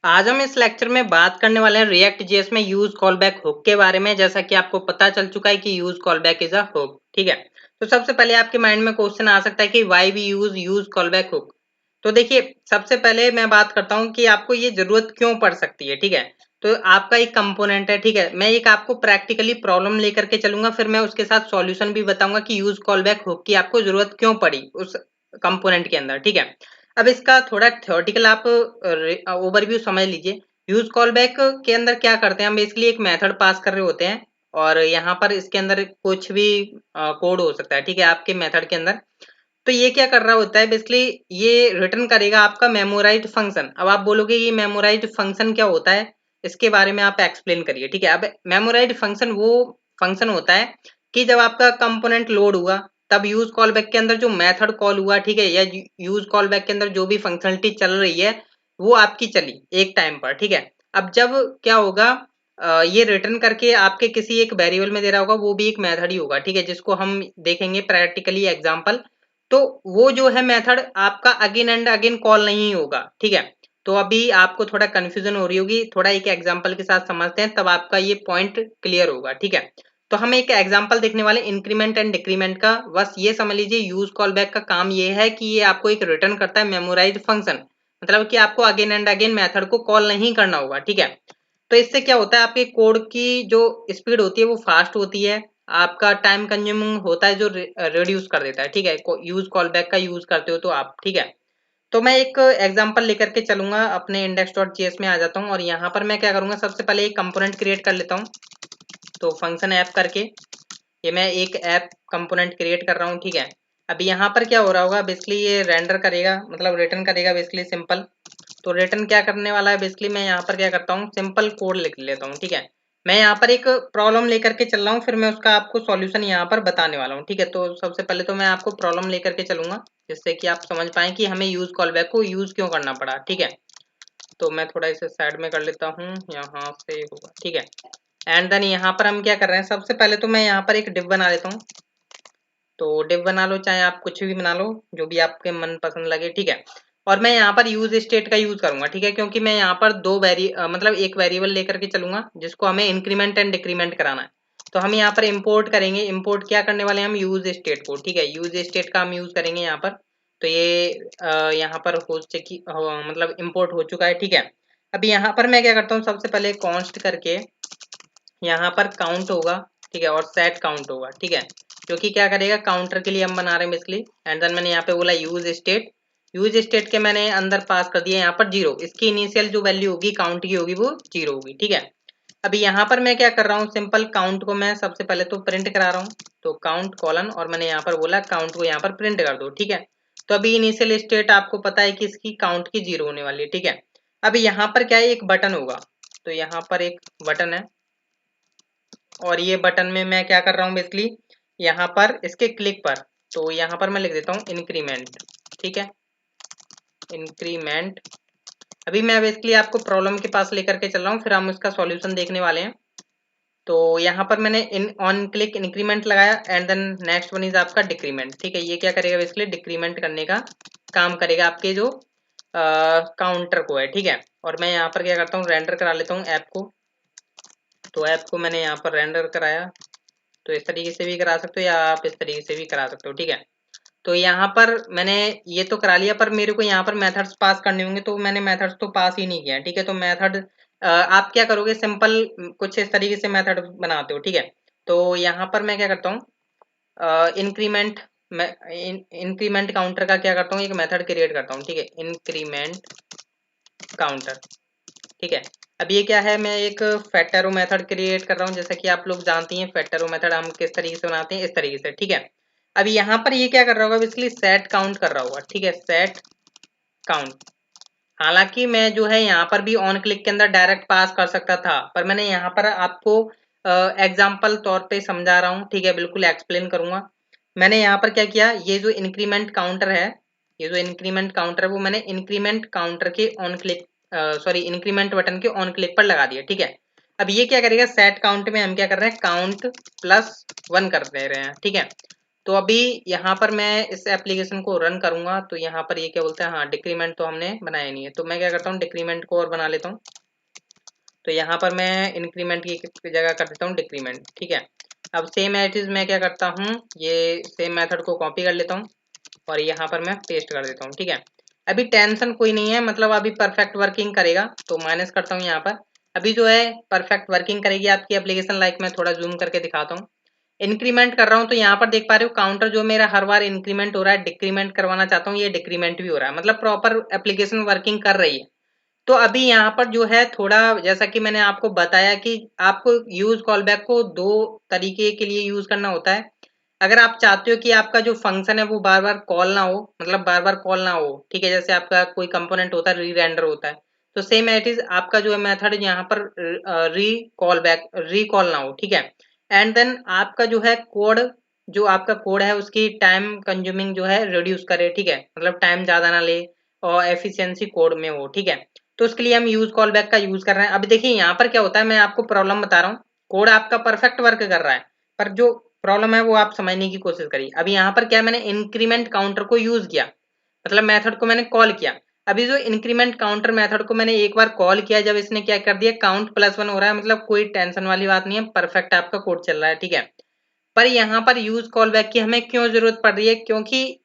आज हम इस लेक्चर में बात करने वाले हैं रिएक्ट जेएस में यूज कॉलबैक हुक के बारे में। जैसा कि आपको पता चल चुका है कि use callback is a hook. ठीक है, तो सबसे पहले आपके माइंड में क्वेश्चन आ सकता है कि why we use callback hook. तो देखिए, सबसे पहले मैं बात करता हूं कि आपको ये जरूरत क्यों पड़ सकती है। ठीक है, तो आपका एक कंपोनेंट है। ठीक है, मैं एक आपको प्रैक्टिकली प्रॉब्लम लेकर के चलूंगा, फिर मैं उसके साथ सॉल्यूशन भी बताऊंगा कि यूज कॉलबैक हुक की आपको जरूरत क्यों पड़ी उस कंपोनेंट के अंदर। ठीक है, अब इसका थोड़ा थ्योरेटिकल आप ओवरव्यू समझ लीजिए। यूज कॉल बैक के अंदर क्या करते हैं, हम बेसिकली एक मेथड पास कर रहे होते हैं और यहाँ पर इसके अंदर कुछ भी कोड हो सकता है। ठीक है, आपके मेथड के अंदर तो ये क्या कर रहा होता है, बेसिकली ये रिटर्न करेगा आपका मेमोराइज्ड फंक्शन। अब आप बोलोगे ये मेमोराइज्ड फंक्शन क्या होता है, इसके बारे में आप एक्सप्लेन करिए। ठीक है, अब मेमोराइज्ड फंक्शन वो फंक्शन होता है कि जब आपका कंपोनेंट लोड हुआ तब यूज कॉल बैक के अंदर जो मेथड कॉल हुआ, ठीक है, या यूज कॉल बैक के अंदर जो भी फंक्शनलिटी चल रही है वो आपकी चली एक टाइम पर। ठीक है, अब जब क्या होगा, ये रिटर्न करके आपके किसी एक वेरिएबल में दे रहा होगा, वो भी एक मेथड ही होगा। ठीक है, जिसको हम देखेंगे प्रैक्टिकली एग्जांपल। तो वो जो है मेथड आपका अगेन एंड अगेन कॉल नहीं होगा। ठीक है, तो अभी आपको थोड़ा कंफ्यूजन हो रही होगी, थोड़ा एक एग्जांपल के साथ समझते हैं तब आपका ये पॉइंट क्लियर होगा। ठीक है, तो हम एक एग्जांपल देखने वाले इंक्रीमेंट एंड डिक्रीमेंट का। बस ये समझ लीजिए यूज कॉल बैक का काम ये है कि ये आपको एक रिटर्न करता है मेमोराइज्ड फंक्शन, मतलब कि आपको अगेन एंड अगेन मेथड को कॉल नहीं करना होगा। ठीक है, तो इससे क्या होता है, आपके कोड की जो स्पीड होती है वो फास्ट होती है, आपका टाइम कंज्यूमिंग होता है जो रिड्यूस कर देता है। ठीक है, यूज कॉल बैक का यूज करते हो तो आप। ठीक है, तो मैं एक एग्जांपल लेकर के चलूंगा, अपने index.js में आ जाता हूं और यहाँ पर मैं क्या करूंगा, सबसे पहले एक कंपोनेंट क्रिएट कर लेता हूँ। तो फंक्शन ऐप करके ये मैं एक ऐप कंपोनेंट क्रिएट कर रहा हूँ। ठीक है, अभी यहाँ पर क्या हो रहा होगा, बेसिकली ये रेंडर करेगा, मतलब रिटर्न करेगा बेसिकली सिंपल। तो रिटर्न क्या करने वाला है, बेसिकली मैं यहाँ पर क्या करता हूँ, सिंपल कोड लिख लेता हूँ। ठीक है, मैं यहाँ पर एक प्रॉब्लम लेकर के चल रहा हूँ, फिर मैं उसका आपको सॉल्यूशन यहाँ पर बताने वाला हूँ। ठीक है, तो सबसे पहले तो मैं आपको प्रॉब्लम लेकर के चलूंगा जिससे कि आप समझ पाए कि हमें यूज कॉलबैक को यूज क्यों करना पड़ा। ठीक है, तो मैं थोड़ा इसे साइड में कर लेता हूँ, यहाँ से होगा। ठीक है, एंड देन यहाँ पर हम क्या कर रहे हैं, सबसे पहले तो मैं यहाँ पर एक डिव बना लेता हूँ। तो डिव बना लो, चाहे आप कुछ भी बना लो, जो भी आपके मन पसंद लगे। ठीक है, और मैं यहाँ पर यूज स्टेट का यूज करूंगा। ठीक है, क्योंकि मैं यहाँ पर मतलब एक वेरिएबल लेकर के चलूंगा जिसको हमें इंक्रीमेंट एंड डिक्रीमेंट कराना है। तो हम यहाँ पर इंपोर्ट करेंगे, इंपोर्ट क्या करने वाले हैं हम, यूज स्टेट को। ठीक है, यूज स्टेट का हम यूज करेंगे यहाँ पर। तो ये यहाँ पर हो चुकी मतलब इंपोर्ट हो चुका है। ठीक है, अभी यहाँ पर मैं क्या करता हूँ, सबसे पहले कॉन्स्ट करके यहाँ पर काउंट होगा। ठीक है, और सेट काउंट होगा। ठीक है, क्योंकि क्या करेगा, काउंटर के लिए हम बना रहे हैं बेसिकली। एंड देन मैंने यहाँ पे बोला यूज स्टेट, यूज स्टेट के मैंने अंदर पास कर दिया यहाँ पर जीरो, इसकी इनिशियल जो वैल्यू होगी काउंट की होगी वो जीरो होगी। ठीक है, अभी यहाँ पर मैं क्या कर रहा हूँ, सिंपल काउंट को मैं सबसे पहले तो प्रिंट करा रहा हूँ। तो काउंट कॉलन, और मैंने यहाँ पर बोला काउंट को यहाँ पर प्रिंट कर दो। ठीक है, तो अभी इनिशियल स्टेट आपको पता है कि इसकी काउंट की जीरो होने वाली है। ठीक है, अभी यहाँ पर क्या है, एक बटन होगा। तो यहाँ पर एक बटन है और ये बटन में मैं क्या कर रहा हूँ, बेसिकली यहाँ पर इसके क्लिक पर, तो यहाँ पर मैं लिख देता हूँ इंक्रीमेंट। ठीक है, इंक्रीमेंट। अभी मैं बेसिकली आपको प्रॉब्लम के पास लेकर के चल रहा हूँ, फिर हम उसका सॉल्यूशन देखने वाले हैं। तो यहाँ पर मैंने इन ऑन क्लिक इंक्रीमेंट लगाया and then next one is आपका डिक्रीमेंट। ठीक है, ये क्या करेगा, बेसिकली डिक्रीमेंट करने का काम करेगा आपके जो काउंटर को है। ठीक है, और मैं यहाँ पर क्या करता हूँ, रेंडर करा लेता हूँ ऐप को। तो ऐप को मैंने यहाँ पर रेंडर कराया, तो इस तरीके से भी करा सकते हो या आप इस तरीके से भी करा सकते हो। ठीक है, तो यहाँ पर मैंने ये तो करा लिया, पर मेरे को यहाँ पर मेथड्स पास करने होंगे, तो मैंने मेथड्स तो पास ही नहीं किया। ठीक है, तो मेथड आप क्या करोगे, सिंपल कुछ इस तरीके से मेथड बनाते हो। ठीक है, तो यहाँ पर मैं क्या करता हूँ, इंक्रीमेंट, मैं इंक्रीमेंट काउंटर का क्या करता हूँ, एक मेथड क्रिएट करता हूँ। ठीक है, इंक्रीमेंट काउंटर। ठीक है, अब ये क्या है, मैं एक फैक्टरो मेथड क्रिएट कर रहा हूँ। जैसा कि आप लोग जानती हैं फैक्टरो मेथड हम किस तरीके से बनाते हैं, इस तरीके से। ठीक है, अब यहाँ पर ये क्या कर रहा होगा, बेसिकली सेट काउंट कर रहा होगा। ठीक है, सेट काउंट। हालांकि मैं जो है यहाँ पर भी ऑन क्लिक के अंदर डायरेक्ट पास कर सकता था, पर मैंने यहाँ पर आपको एग्जाम्पल तौर पे समझा रहा हूँ। ठीक है, बिल्कुल एक्सप्लेन करूंगा। मैंने यहाँ पर क्या किया, ये जो इंक्रीमेंट काउंटर है, ये जो इंक्रीमेंट काउंटर है वो मैंने इंक्रीमेंट काउंटर के on click sorry increment button के ऑन क्लिक पर लगा दिया। ठीक है, अब ये क्या करेगा, सेट काउंट में हम क्या कर रहे हैं, काउंट +1 कर दे रहे हैं। ठीक है, तो अभी यहाँ पर मैं इस एप्लीकेशन को रन करूंगा तो यहाँ पर ये क्या बोलते हैं, हाँ डिक्रीमेंट तो हमने बनाया नहीं है, तो मैं क्या करता हूँ डिक्रीमेंट को और बना लेता हूँ। तो यहाँ पर मैं इंक्रीमेंट की जगह कर देता हूँ डिक्रीमेंट, ठीक है। अब सेम एज इट इज मैं क्या करता हूँ, ये सेम मेथड को कॉपी कर लेता हूँ और यहाँ पर मैं पेस्ट कर देता हूँ, ठीक है। अभी टेंशन कोई नहीं है, मतलब अभी परफेक्ट वर्किंग करेगा, तो माइनस करता हूँ यहाँ पर। अभी जो है परफेक्ट वर्किंग करेगी आपकी एप्लीकेशन, लाइक मैं थोड़ा जूम करके दिखाता हूँ। इंक्रीमेंट कर रहा हूँ तो यहाँ पर देख पा रहे हो काउंटर जो मेरा हर बार इंक्रीमेंट हो रहा है, डिक्रीमेंट करवाना चाहता हूँ ये डिक्रीमेंट भी हो रहा है, मतलब प्रॉपर एप्लीकेशन वर्किंग कर रही है। तो अभी यहाँ पर जो है थोड़ा, जैसा कि मैंने आपको बताया कि आपको यूज कॉल बैक को दो तरीके के लिए यूज करना होता है। अगर आप चाहते हो कि आपका जो फंक्शन है वो बार बार कॉल ना हो, मतलब बार बार कॉल ना हो, ठीक है, जैसे आपका कोई कंपोनेंट होता है री रेंडर होता है, तो सेम एट इज आपका जो है मेथड यहाँ पर री कॉल बैक री कॉल ना हो, ठीक है। एंड देन आपका जो है कोड, जो आपका कोड है उसकी टाइम कंज्यूमिंग जो है रिड्यूस करे, ठीक है, मतलब टाइम ज्यादा ना ले और एफिशिएंसी कोड में हो, ठीक है। तो उसके लिए हम यूज कॉल बैक का यूज कर रहे हैं। अभी देखिए यहाँ पर क्या होता है, मैं आपको प्रॉब्लम बता रहा हूँ, कोड आपका परफेक्ट वर्क कर रहा है, पर जो प्रॉब्लम है वो आप समझने की कोशिश करिए। अभी यहाँ पर क्या, मैंने इंक्रीमेंट काउंटर को यूज किया, मतलब मेथड को मैंने कॉल किया। अभी जो इंक्रीमेंट काउंटर मेथड को मैंने एक बार कॉल किया, जब इसने क्या कर दिया, काउंट +1 हो रहा है, मतलब कोई टेंशन वाली बात नहीं है, परफेक्ट आपका कोड चल रहा है, ठीक है। पर यहाँ पर यूज कॉल बैक की हमें क्यों जरूरत पड़ रही है, क्योंकि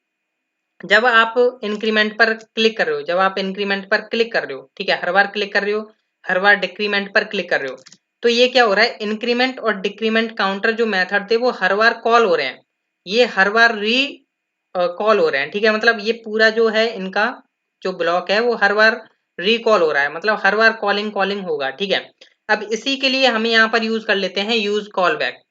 जब आप इंक्रीमेंट पर क्लिक कर रहे हो, जब आप इंक्रीमेंट पर क्लिक कर रहे हो, ठीक है, हर बार क्लिक कर रहे हो, हर बार डिक्रीमेंट पर क्लिक कर रहे हो, तो ये क्या हो रहा है, इंक्रीमेंट और डिक्रीमेंट काउंटर जो मेथड थे वो हर बार कॉल हो रहे हैं, ये हर बार री कॉल हो रहे हैं, ठीक है। मतलब ये पूरा जो है इनका जो ब्लॉक है वो हर बार रिकॉल हो रहा है, मतलब हर बार कॉलिंग कॉलिंग होगा, ठीक है। अब इसी के लिए हम यहाँ पर यूज कर लेते हैं यूज कॉल बैक,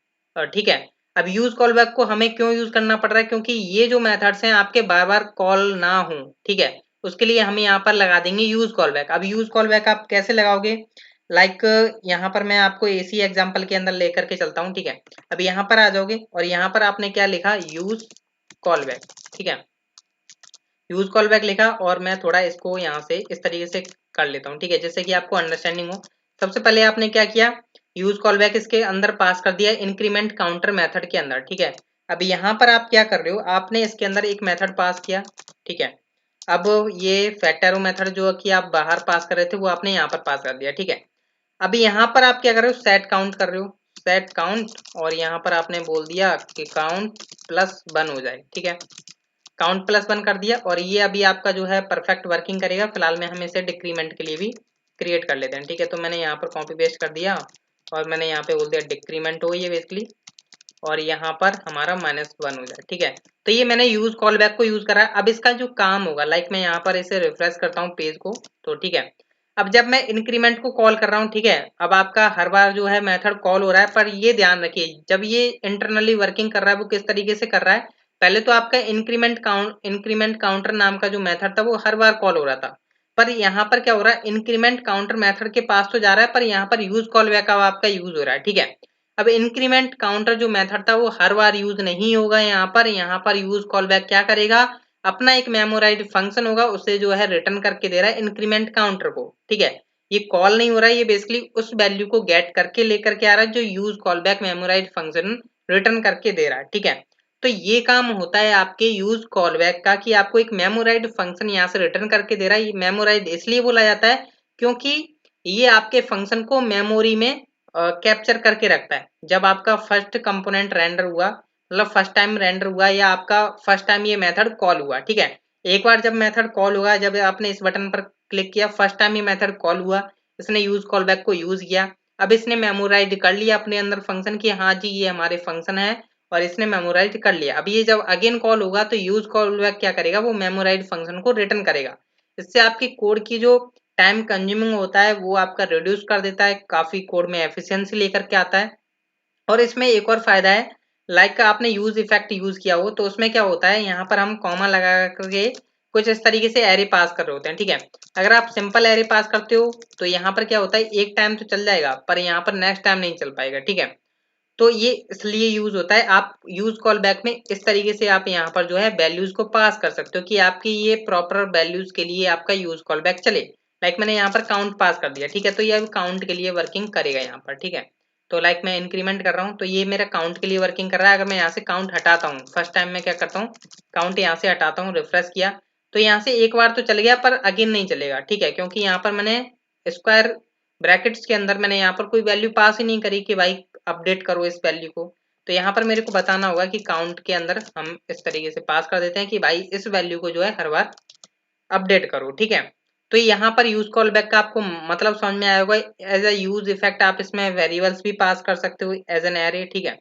ठीक है। अब यूज कॉल बैक को हमें क्यों यूज करना पड़ रहा है, क्योंकि ये जो मेथड्स हैं आपके बार बार कॉल ना हो, ठीक है, उसके लिए हम यहाँ पर लगा देंगे यूज कॉल बैक। अब यूज कॉल बैक आप कैसे लगाओगे, लाइक यहाँ पर मैं आपको इसी एग्जांपल के अंदर लेकर के चलता हूँ, ठीक है। अब यहाँ पर आ जाओगे और यहाँ पर आपने क्या लिखा, यूज कॉल बैक, ठीक है, यूज कॉल बैक लिखा और मैं थोड़ा इसको यहाँ से इस तरीके से कर लेता हूँ, ठीक है, जैसे कि आपको अंडरस्टैंडिंग हो। सबसे पहले आपने क्या किया, यूज कॉल बैक इसके अंदर पास कर दिया इंक्रीमेंट काउंटर मेथड के अंदर, ठीक है। अब यहाँ पर आप क्या कर रहे हो, आपने इसके अंदर एक मेथड पास किया, ठीक है। अब ये फैक्टरो मेथड जो कि आप बाहर पास कर रहे थे वो आपने यहाँ पर पास कर दिया, ठीक है। अभी यहाँ पर आप क्या कर रहे हो, सेट काउंट कर रहे हो, सेट काउंट, और यहाँ पर आपने बोल दिया कि काउंट +1 हो जाए, ठीक है। काउंट +1 कर दिया और ये अभी आपका जो है परफेक्ट वर्किंग करेगा। फिलहाल में हम इसे डिक्रीमेंट के लिए भी क्रिएट कर लेते हैं, ठीक है। तो मैंने यहाँ पर कॉपी पेस्ट कर दिया और मैंने यहाँ पे बोल दिया डिक्रीमेंट हो ये बेसिकली, और यहाँ पर हमारा -1 हो जाए, ठीक है। तो ये मैंने यूज कॉल बैक को यूज करा है। अब इसका जो काम होगा, लाइक मैं यहाँ पर इसे रिफ्रेश करता हूँ पेज को, तो ठीक है। अब जब मैं इंक्रीमेंट को कॉल कर रहा हूँ, ठीक है, अब आपका हर बार जो है मेथड कॉल हो रहा है, पर ये ध्यान रखिए जब ये इंटरनली वर्किंग कर रहा है वो किस तरीके से कर रहा है। पहले तो आपका इंक्रीमेंट काउंटर नाम का जो मेथड था वो हर बार कॉल हो रहा था, पर यहाँ पर क्या हो रहा है, इंक्रीमेंट काउंटर मेथड के पास तो जा रहा है, पर यहाँ पर यूज कॉल बैक अब आपका यूज हो रहा है, ठीक है। अब इंक्रीमेंट काउंटर जो मेथड था वो हर बार यूज नहीं होगा, यहाँ पर यूज कॉल बैक क्या करेगा, अपना एक मेमोराइज्ड फंक्शन होगा उसे जो है रिटर्न करके दे रहा है इंक्रीमेंट काउंटर को, ठीक है। ये कॉल नहीं हो रहा है, ये बेसिकली उस वैल्यू को गेट करके लेकर के आ रहा है जो use call back memorised function return करके दे रहा है, ठीक है। तो ये काम होता है आपके यूज कॉल बैक का कि आपको एक मेमोराइज्ड फंक्शन यहाँ से रिटर्न करके दे रहा है। ये मेमोराइज्ड इसलिए बोला जाता है क्योंकि ये आपके फंक्शन को मेमोरी में कैप्चर करके रखता है। जब आपका फर्स्ट कंपोनेंट रेंडर हुआ, मतलब फर्स्ट टाइम रेंडर हुआ या आपका फर्स्ट टाइम ये मेथड कॉल हुआ, ठीक है। एक बार जब मेथड कॉल हुआ, जब आपने इस बटन पर क्लिक किया, फर्स्ट टाइम ये मेथड कॉल हुआ, इसने यूज कॉल बैक को यूज किया। अब इसने मेमोराइज कर लिया अपने अंदर फंक्शन की, हाँ जी ये हमारे फंक्शन है, और इसने मेमोराइज कर लिया। अब ये जब अगेन कॉल होगा तो यूज कॉल बैक क्या करेगा, वो मेमोराइज फंक्शन को रिटर्न करेगा। इससे आपकी कोड की जो टाइम कंज्यूमिंग होता है वो आपका रिड्यूस कर देता है, काफी कोड में एफिशिएंसी लेकर के आता है। और इसमें एक और फायदा है, लाइक आपने यूज इफेक्ट यूज किया हो तो उसमें क्या होता है, यहाँ पर हम कॉमा लगा करके कुछ इस तरीके से एरे पास कर रहे होते हैं, ठीक है। अगर आप सिंपल एरे पास करते हो तो यहाँ पर क्या होता है, एक टाइम तो चल जाएगा पर यहाँ पर नेक्स्ट टाइम नहीं चल पाएगा, ठीक है। तो ये इसलिए यूज होता है। आप यूज कॉल बैक में इस तरीके से आप यहाँ पर जो है वैल्यूज को पास कर सकते हो कि आपकी ये प्रॉपर वैल्यूज के लिए आपका यूज कॉल बैक चले। लाइक मैंने यहाँ पर काउंट पास कर दिया, ठीक है, तो ये अब काउंट के लिए वर्किंग करेगा यहाँ पर, ठीक है। तो लाइक मैं इंक्रीमेंट कर रहा हूँ तो ये मेरा काउंट के लिए वर्किंग कर रहा है। अगर मैं यहाँ से काउंट हटाता हूँ, फर्स्ट टाइम मैं क्या करता हूँ, काउंट यहाँ से हटाता हूँ, रिफ्रेश किया तो यहाँ से एक बार तो चल गया पर अगेन नहीं चलेगा, ठीक है, क्योंकि यहाँ पर मैंने स्क्वायर ब्रैकेट्स के अंदर मैंने यहाँ पर कोई वैल्यू पास ही नहीं करी कि भाई अपडेट करो इस वैल्यू को। तो यहाँ पर मेरे को बताना होगा कि काउंट के अंदर हम इस तरीके से पास कर देते हैं कि भाई इस वैल्यू को जो है हर बार अपडेट करो, ठीक है। तो यहाँ पर यूज कॉल बैक का आपको मतलब समझ में आया होगा। एज अ यूज इफेक्ट आप इसमें वेरिएबल्स भी पास कर सकते हो एज एन एरे, ठीक है।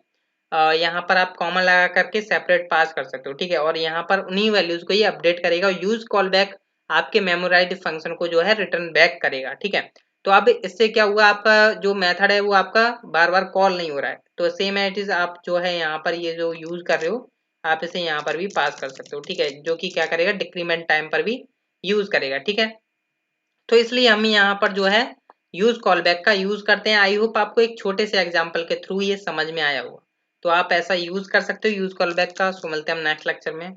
यहाँ पर आप कॉमा लगा करके सेपरेट पास कर सकते हो, ठीक है, और यहाँ पर उन्हीं वैल्यूज को ये अपडेट करेगा। यूज कॉल बैक आपके मेमोराइज्ड फंक्शन को जो है रिटर्न बैक करेगा, ठीक है। तो अब इससे क्या हुआ, आपका जो मेथड है वो आपका बार बार कॉल नहीं हो रहा है। तो सेम एट इज आप जो है यहाँ पर ये जो यूज कर रहे हो आप इसे यहाँ पर भी पास कर सकते हो, ठीक है, जो कि क्या करेगा, डिक्रीमेंट टाइम पर भी यूज करेगा, ठीक है। तो इसलिए हम यहाँ पर जो है यूज कॉल बैक का यूज करते हैं। आई होप आपको एक छोटे से एग्जांपल के थ्रू ये समझ में आया होगा। तो आप ऐसा यूज कर सकते हो यूज कॉल बैक का। सो मिलते हैं हम नेक्स्ट लेक्चर में।